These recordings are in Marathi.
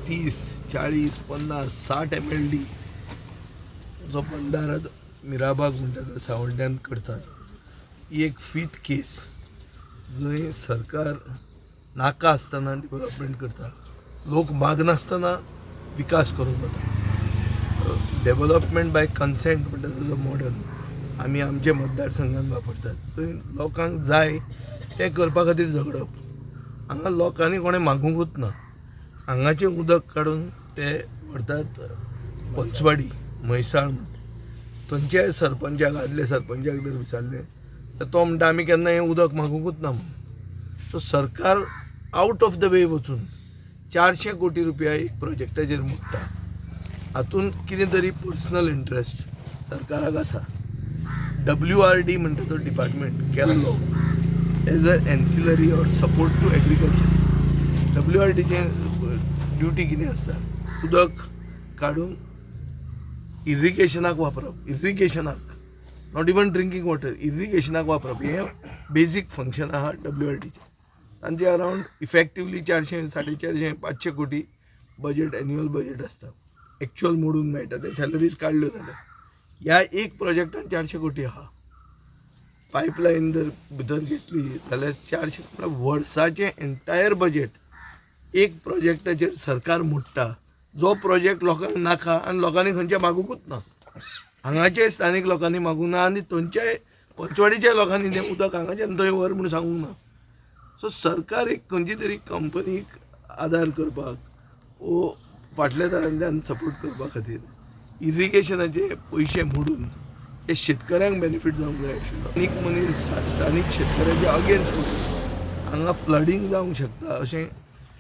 30, 40, 50, 60 MLD जो बंधारा मिराबाग म्हणटा सावड्ड्यान करतात ही एक फिट केस जंय सरकार नाका आसतना डेव्हलपमेंट करता, लोक मागनासतना विकास करूंक जाता. डेव्हलपमेंट बाय कन्सेंट म्हणटा जो मॉडल आमी आमच्या मतदारसंघात वापरतात. जंय लोकांक जाय तें करपा खातीर झगडप. हांगा लोकांनी कोणें मागूंकूच ना. हांगाचें उदक काडून ते व्हरतात पंचवाडी म्हैसाळ थंयच्या सरपंचाक आदल्या सरपंचाक जर विचारलें तर तो म्हणटा आमी केन्ना हें उदक मागूंकूच ना म्हणून. सो सरकार आउट ऑफ द वे वचून 400 कोटी रुपया एक प्रोजेक्टाचेर मोडटा. हातून कितें तरी पर्सनल इंट्रस्ट सरकाराक आसा. WRD म्हणटा तो डिपार्टमेंट केल्लो as a ancillary or support to agriculture. WRDचें ड्युटी कितें आसता, उदक काडून इरिगेशनाक वापरप. इरिगेशनाक, नॉट इवन ड्रिंकींग वॉटर, इरिगेशनाक वापरप हें बेजीक फंक्शन आहा WRDचें. तांचे अरावंड इफेक्टिवली 400, 450, 500 कोटी बजेट, एन्युअल बजेट आसता. एक्चुअल मोडून मेळटा ते सॅलरीज काडल्यो जाल्यार ह्या एक प्रोजेक्टान 400 कोटी आहा. पायपलायन जर भितर घेतली जाल्यार 400 म्हळ्यार वर्साचें एंटायर बजेट एक प्रोजेक्टाचेर सरकार मोडटा. जो प्रोजेक्ट लोकांक नाका आनी लोकांनी खंयचे मागूंकूच ना. हांगाचे स्थानीक लोकांनी मागूंक ना आनी थंयचे पंचवाडीच्या लोकांनी तें उदक हांगाच्यान थंय व्हर म्हणून सांगूंक ना. सो सरकार एक खंयची तरी कंपनीक आदार करपाक वो फाटल्या दारांतल्यान सपोर्ट करपा खातीर इरिगेशनाचे पयशे मोडून हे शेतकऱ्यांक बेनिफीट जावंक जाय आशिल्लो. स्थानीक मनीस स्थानीक शेतकऱ्याच्या अगेन्स्ट वचून हांगा फ्लडींग जावंक शकता अशें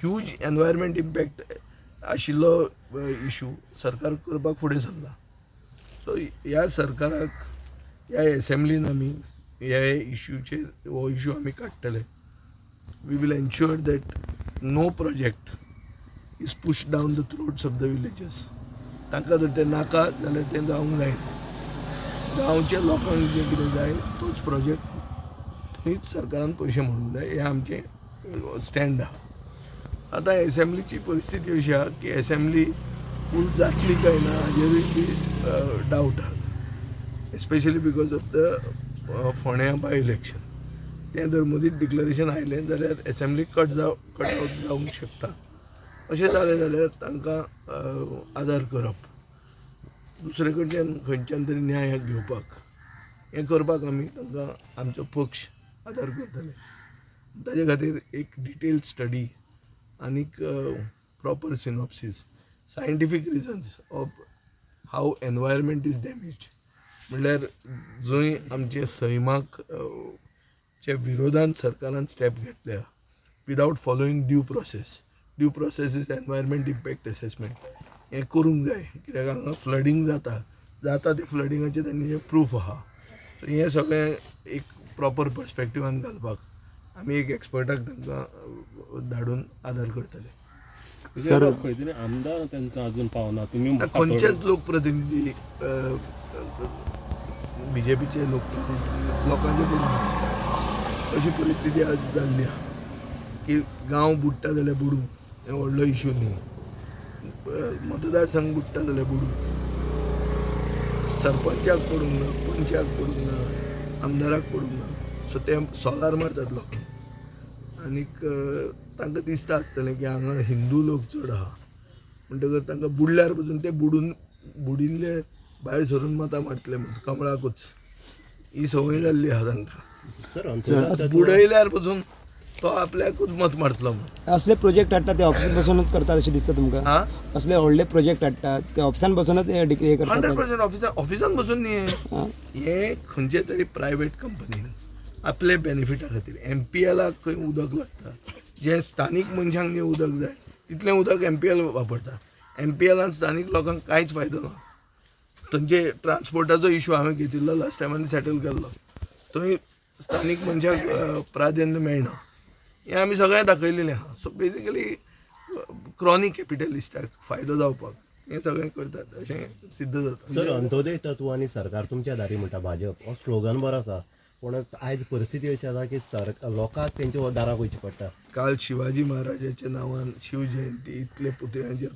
ह्यूज एनवायरमेंट इम्पॅक्ट आशिल्लो इशू सरकार करपाक फुडें सरला. सो ह्या सरकाराक ह्या एसेंब्लीन आमी ह्या इशूचेर हो इशू आमी काडटले. We will ensure that no project is push down the throats of the villages. तांकां जर तें नाका जाल्यार तें जावंक जायना. गांवच्या लोकांक जें कितें जाय तोच प्रोजेक्ट थंयच सरकारान पयशे मोडूंक जाय हें आमचें स्टँड आहा. आतां एसेंब्लीची परिस्थिती अशी आहा की एसेंब्ली फूल जातली काय ना हाजेरूय बी डावट आहा. एस्पेशली बिकॉज ऑफ द फोंड्या बाय इलेक्शन. तें जर मदींच डिक्लरेशन आयलें जाल्यार एसेंब्ली कट आउट जावंक शकता. अशें जालें जाल्यार तांकां आदार करप, दुसरे कडच्यान खंयच्यान तरी न्याय घेवपाक हें करपाक आमी तांकां आमचो पक्ष आदार करतले. ताजे खातीर एक डिटेल्ड स्टडी आनीक proper synopsis, scientific reasons of how environment is damage. म्हणल्यार जंय आमचे सैमाक च्या विरोधान सरकारान स्टेप घेतल्या without following due process is environment impact assessment हें करूंक जाय. कित्याक हांगा फ्लडींग जाता ते फ्लडींगाचे तांचे प्रूफ आहा. सो हें सगळें एक प्रॉपर पर्स्पेक्टिवान घालपाक आमी एक एक्सपर्टाक तांकां धाडून आदार करतले. सर आमदार त्यांचा अजून पावना, तुम्ही खंयचेच लोकप्रतिनिधी BJPचे लोकप्रतिनिधी लोकांचे करून अशी परिस्थिती आज जाल्ली आहा की गांव बुडटा जाल्यार बुडूं हें व्हडलो इशू न्ही. मतदारसंघ बुडटा जाल्यार बुडूं. सरपंचाक पडूंक ना, पंचाक पडूंक ना, आमदाराक पडूंक ना. सो ते सोलार मारतात लोकांक आनीक तांकां दिसता आसतलें की हांगा हिंदू लोक चड आहा म्हणटकच तांकां बुडल्यार पसून ते बुडिल्ले भायर सरून मतां मारतले म्हणून कमळाकूच ही संवय जाल्ली आहा तांकां. बुडयल्यार पसून तो आपल्याकूच मत मारतलो म्हणून. असले प्रोजेक्ट हाडटात ते ऑफिसान बसूनच करतात अशें दिसता तुमकां? असले व्हडले प्रोजेक्ट हाडटात ते ऑफिसान बसूनच हे करतात? 100% ऑफिसान बसून न्ही. हे खंयचे तरी प्रायवेट कंपनीन आपले बेनिफिटा खातीर MPLाक खंय उदक लागता, जें स्थानीक मनशांक जें उदक जाय तितलें उदक MPL वापरता. MPLान स्थानीक लोकांक कांयच फायदो ना. थंयचे ट्रान्सपोर्टाचो इशू हांवें घेतिल्लो लास्ट टायम आनी सेटल केल्लो. थंय स्थानीक मनशाक प्राधान्य मेळना हें आमी सगळें दाखयलेलें आहा. सो बेजिकली क्रॉनीक कॅपिटलिस्टाक फायदो जावपाक हें सगळें करतात अशें सिद्ध जाता. सर, अंत्योदय तत्व आनी सरकार तुमच्या दारी म्हणटा भाजप हो स्लोगन बरो आसा, पूण आयज परिस्थिती अशी आसा की लोकांक तेंच्या दाराक वयचें पडटा. काल शिवाजी महाराजाच्या नांवान शिवजयंती इतले पुतळ्यांचेर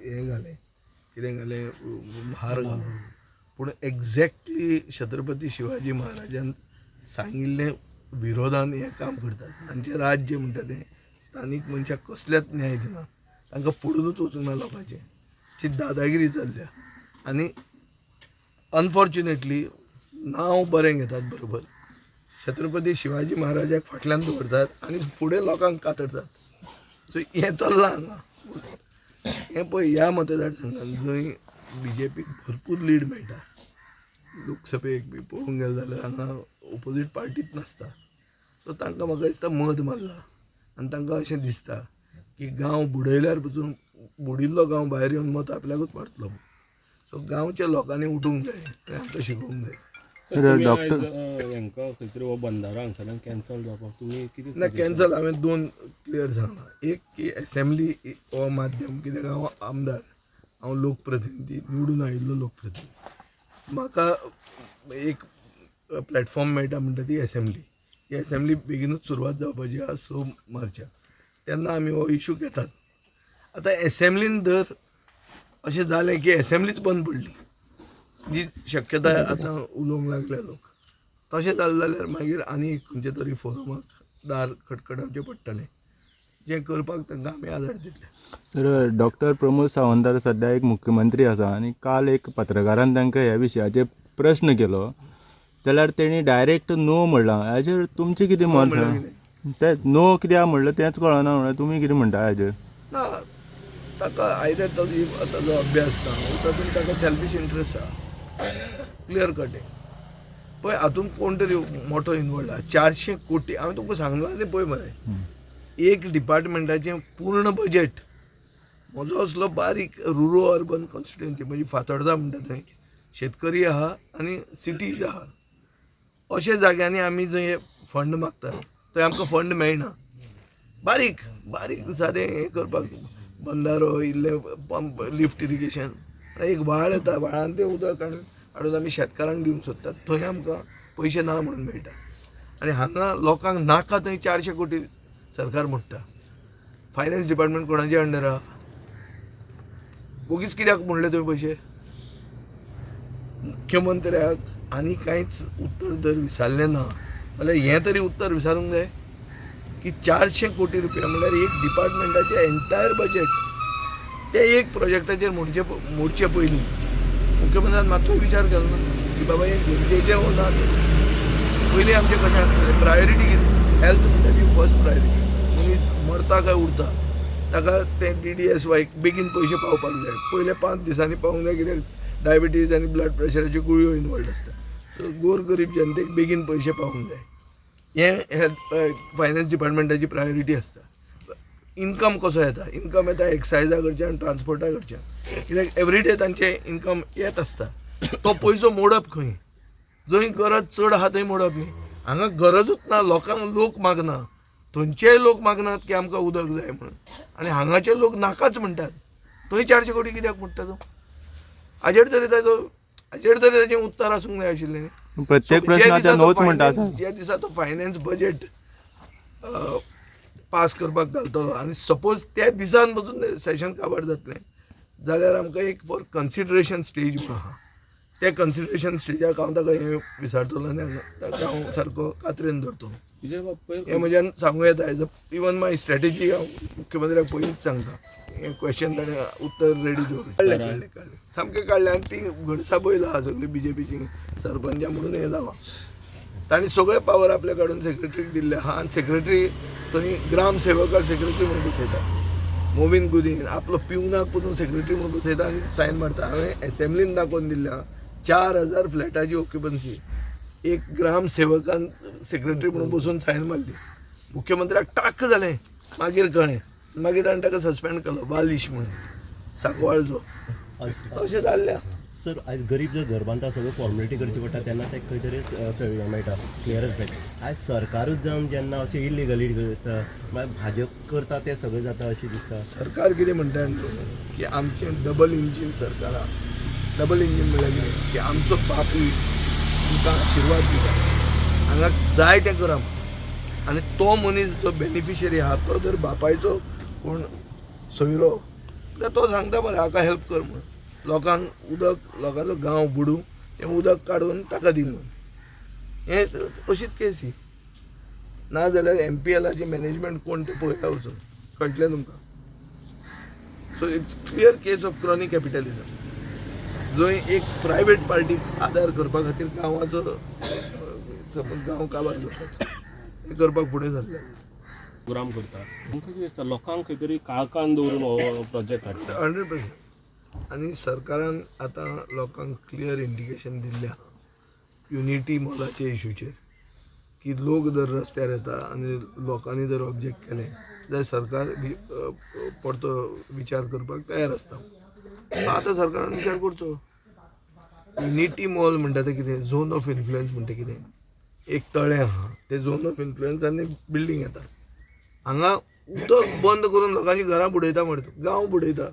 हें घालें, कितें घालें, हार घालें. पूण एक्झॅक्टली छत्रपती शिवाजी महाराजान सांगिल्लें विरोधान हें काम करतात. तांचें राज्य म्हणटा तें स्थानीक मनशाक कसल्याच न्याय दिना, तांकां फुडूनच वचूंक ना लोकांचें. ची दादागिरी चल्ल्या आनी अनफॉर्च्युनेटली नांव बरें घेतात बरोबर. छत्रपती शिवाजी महाराजाक फाटल्यान दवरतात आनी फुडें लोकांक कातरतात. सो हें चल्लां हांगा. हें पळय ह्या मतदारसंघान जंय BJPक भरपूर लीड मेळटा, लोकसभेक बी पळोवंक गेले जाल्यार हांगा ऑपोजीट पार्टीच नासता. सो तांकां म्हाका दिसता मत मारला आनी तांकां अशें दिसता की गांव बुडयल्यार पसून बुडिल्लो गांव भायर येवन मत आपल्याकूच मारतलो. सो गांवच्या लोकांनी उठूंक जाय, तें आमकां शिकोवंक जाय. तुम्ही आयज हांकां खंय तरी हो बंधारो हांगसरल्यान कॅन्सल जावपाक तुमी कितें ना कॅन्सल हांवें दोन क्लियर सांगलां. एक की असेंब्ली हो माध्यम, कित्याक हांव आमदार, हांव लोकप्रतिनिधी, निवडून आयिल्लो लोकप्रतिनिधी. म्हाका एक प्लॅटफॉर्म मेळटा म्हणटा ती असेंब्ली. ही असेंब्ली बेगीनूच सुरवात जावपाची आसा 6 मार्चाक. तेन्ना आमी हो इशू घेतात. आतां असेंब्लीन जर अशें जालें की असेंब्लीच बंद पडली, जी शक्यताय आतां उलोवंक लागल्या लोक, तशें जालें जाल्यार मागीर आनी एक खंयचे तरी फोरमाक दार खटखटावचें पडटलें, जें करपाक तांकां आमी आदार दितले. सर, डॉक्टर प्रमोद सावंतार सध्या एक मुख्यमंत्री आसा आनी काल एक पत्रकारान तांकां ह्या विशयाचेर प्रश्न केलो जाल्यार तेणी डायरेक्ट नो म्हणलां. हाजेर तुमचें कितें मत? तें नो कित्याक म्हणलें तेंच कळना. म्हणल्यार तुमी कितें म्हणटा हाजेर? ना, ताका आयदर ताजो अभ्यास ना, तातूंत ताका सेल्फीश इंट्रस्ट आहा, क्लियर कटींग. पळय हातूंत कोण तरी मोठो इनवॉल्ड आहा. 400 कोटी हांवें तुमकां सांगलां तें पळय मरे. एक डिपार्टमेंटाचें पूर्ण बजेट, म्हजो असलो बारीक रुरल अर्बन कॉन्स्टिट्युएन्सी, म्हणजे फातोर्डा म्हणटा थंय शेतकरी आहा आनी सिटीज आहा. अशा जाग्यांनी आमी जंय फंड मागता थंय आमकां फंड मेळना. बारीक बारीक सादें हें करपाक, बंधारो, इल्लें पंप, लिफ्ट इरिगेशन, एक व्हाळ येता, व्हाळान तें उदक हाडून आमी शेतकारांक दिवंक सोदतात, थंय आमकां पयशे ना म्हणून मेळटा. आनी हांगा लोकांक नाका थंय 400 कोटी सरकार मोडटा. फायनान्स डिपार्टमेंट कोणाच्या अंडर आहा? बोगीच कित्याक म्हणले थंय पयशे? मुख्यमंत्र्याक आनी कांयच उत्तर जर विचारलें ना जाल्यार हें तरी उत्तर विचारूंक जाय की 400 कोटी रुपया म्हणल्यार एक डिपार्टमेंटाचें एंटायर बजेट ते एक प्रोजेक्टाचेर मोडचे पयलीं मुख्यमंत्र्यान मातसो विचार केलो ना की बाबा हें गरजेचें हो ना. पयलीं आमचें कशें आसतलें, प्रायोरिटी कितें? हेल्थ म्हणटा ती फर्स्ट प्रायोरिटी. मनीस मरता काय उरता ताका तें DDSY बेगीन पयशे पावपाक जाय. पयले 5 दिसांनी पावूंक जाय, कित्याक डायबिटीज आनी ब्लड प्रेशराच्यो गुळयो इनवॉल्ड आसता. सो गोर गरीब जनतेक बेगीन पयशे पावूंक जाय. हें फायनान्स डिपार्टमेंटाची प्रायोरिटी आसता. इनकम कसो येता? इनकम येता एक्सायजा कडच्यान, ट्रान्सपोर्टा कडच्यान, कित्याक एवरीडे तांचे इनकम येत आसता. तो पयसो मोडप खंय? जंय गरज चड आहा थंय मोडप न्ही. हांगा गरजूच ना, लोकांक लोक मागना, थंयचेय लोक मागनात की आमकां उदक जाय म्हणून, आनी हांगाचे लोक नाकाच म्हणटात. थंय 400 कोटी कित्याक मोडटा तो? हाजेर तरी ताचें उत्तर आसूंक जाय आशिल्लें न्ही. प्रत्येक प्रश्नाचें नोच म्हणटा. ज्या दिसा तो फायनान्स बजेट पास करपाक घालतलो आनी सपोज त्या दिसान पसून सेशन काबार जातलें जाल्यार आमकां एक फॉर कन्सिडरेशन स्टेज म्हणून आहा, त्या कन्सिडरेशन स्टेजाक हांव ताका हें विचारतलो आनी ताका हांव सारको कात्रेन धरतलो. हें म्हज्यान सांगूं येता. एज इवन माय स्ट्रॅटेजी हांव मुख्यमंत्र्याक पयलींच सांगता. हें क्वेश्चन ताणें उत्तर रेडी दवरलें. काडलें सामकें काडलें. आनी ती घडसाबयल आहा सगळी BJPची सरपंचा म्हणून हें जालां. तांणी सगळे पावर आपल्या काडून सेक्रेटरीक दिल्ले आहा आनी सेक्रेटरी थंय ग्राम सेवकाक सेक्रेटरी म्हणून बसयता. मोविन गुदीन आपलो पिवनाक पसून सेक्रेटरी म्हणून बसयता आनी सायन मारता. हांवें असेंब्लीन दाखोवन दिल्लें आहा 4000 फ्लॅटाची ऑक्युपन्सी एक ग्राम सेवकान सेक्रेटरी म्हणून बसून सायन मारली. मुख्यमंत्र्याक टाक जालें. मागीर कळ्ळें. मागीर ताणें ताका सस्पेंड केलो बालिश म्हणून, सांकवाळचो. अशें जाल्लें. सर, आयज गरीब जर घर बांदता सगळ्यो फॉर्मेलिटी करची पडटा तेन्ना तेका खंय तरी मेळटा, क्लियरन्स मेळटा. आयज सरकारूच जावन जेन्ना अशें इलिगली करता म्हळ्यार भाजप करता तें सगळें जाता अशें दिसता. सरकार कितें म्हणटा की आमचें डबल इंजीन सरकार आहा. डबल इंजीन म्हणल्यार कितें की आमचो बापूय आमकां आशिर्वाद दिता हांगा जाय तें करा आनी तो मनीस जो बेनिफिशरी आहा तो जर बापायचो कोण सोयरो जाल्यार तो सांगता बरें हाका हेल्प कर म्हणून, लोकांक उदक लोकांचो गांव बुडू तें उदक काडून ताका दी म्हणून. हें अशीच केस ही. ना जाल्यार MPLाची मॅनेजमेंट कोण तें पळयता वचून कळटलें तुमकां. So it's clear case of chronic capitalism जंय एक प्रायवेट पार्टीक आदार करपा खातीर गांवाचो गांव काबार करता हें करपाक फुडें सरले. प्रोग्राम करता तुमकां कितें दिसता लोकांक खंय तरी काळखान दवरून हो प्रोजेक्ट हाडटा? 100%. आनी सरकारान आतां लोकांक क्लियर इंडिकेशन दिल्लें आहा युनिटी मॉलाचे इशूचेर की लोक जर रस्त्यार येता आनी लोकांनी जर ऑब्जेक्ट केलें जाल्यार सरकार परतो विचार करपाक तयार आसता. आतां सरकारान विचार करचो. युनिटी मॉल म्हणटा तें कितें झोन ऑफ इन्फ्लुएन्स म्हणटा कितें एक तळें आहा तें झोन ऑफ इन्फ्लुएन्सांनी बिल्डींग येता हांगा उदक बंद करून लोकांची घरां बुडयता म्हणटा गांव बुडयता.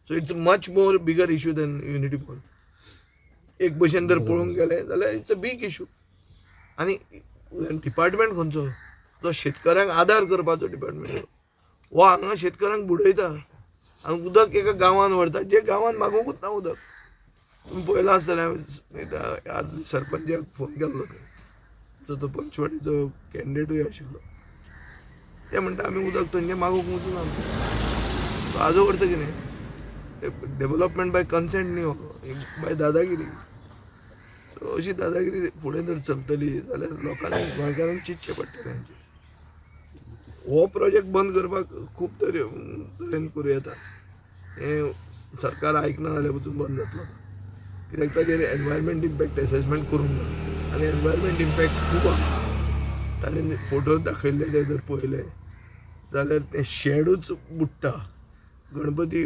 So it's much more bigger issue than unity mall. एक भशेन जर पळोवंक गेलें जाल्यार इट्स अ बीग इशू. आनी डिपार्टमेंट खंयचो जो शेतकऱ्यांक आदार करपाचो डिपार्टमेंट हो हांगा शेतकऱ्यांक बुडयता आनी उदक एका गांवान व्हरता जे गांवान मागोवंकूच ना उदक. तुमी पळयलां आसतलें हांवें सरपंचाक फोन केल्लो तो पंचवाडीचो कॅन्डिडेटूय आशिल्लो ते म्हणटा आमी उदक थंय मागोवंक वचूना. सो हाजो अर्थ कितें डेव्हलपमेंट बाय कन्सेंट न्ही हो बाय दादागिरी. सो अशी दादागिरी फुडें जर चलतली जाल्यार लोकांनी गोंयकारांक चिंतचें पडटलें हांचेर. हो प्रोजेक्ट बंद करपाक खूब तरेन करूं येता. हें सरकार आयकना जाल्यार वचून बंद जातलो कित्याक ताचेर एनवायरमेंट इम्पॅक्ट एसेसमेंट करूंक ना आनी एनवायरमेंट इम्पॅक्ट खूब आसा. ताणें फोटो दाखयल्ले ते जर पळयले जाल्यार तें शेडूच बुडटा. गणपती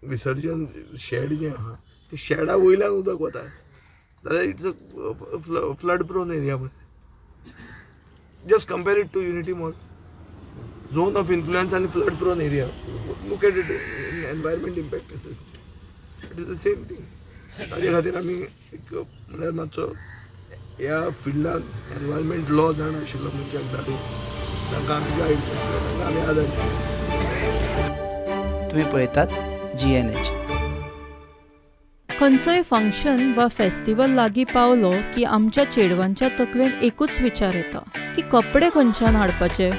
विसर्जन शेड जें आहा ते शेडा वयल्यान उदक वता जाल्यार it's a flood prone area. Just compare it to unity mall zone of influence आनी flood prone area. Look at it environment impact it is the same thing. ताजे खातीर आमी एक म्हळ्यार मातसो ह्या फिल्डान एनवायरमेंट लॉ जाण आशिल्लो मनशाक धाडून तांकां आमी गायड करतले तांकां आमी आदार करतले. तुम्ही पळयतात GNH. खंयचोय फंक्शन वा फेस्टिवल लागीं पावलो की आमच्या चेडवांच्या तकलेन एकूच विचार येता की कपडे खंयच्यान हाडपाचे.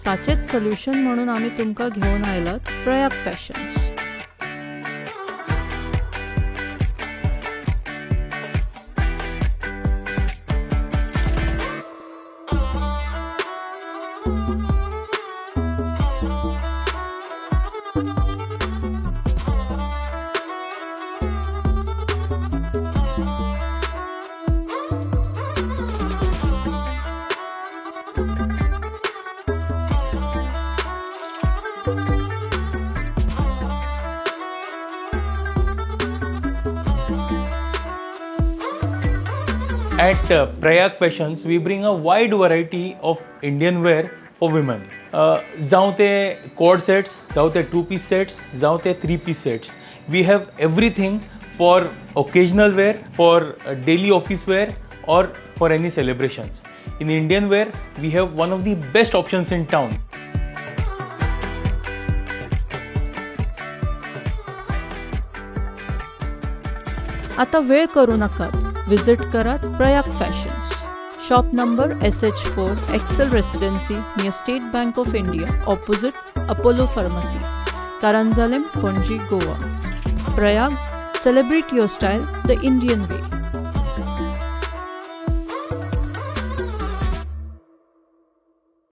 ताचेच सोल्युशन म्हणून आमी तुमकां घेवन आयलात Prayag Fashions. At Prayag Fashions, we bring a wide variety of Indian wear for women. जावं ते cord sets, जावं ते 2-piece sets, जावं ते 3-piece sets. We have everything for occasional wear, for daily office wear, or for any celebrations. In Indian wear, we have one of the best options in town. आता वेळ करू नकात. विजिट करात Prayag Fashions. Shop number SH4 Excel Residency near State Bank of India opposite Apollo Pharmacy, Karanzalem, Panaji, Goa. Prayag, celebrate your style the Indian way.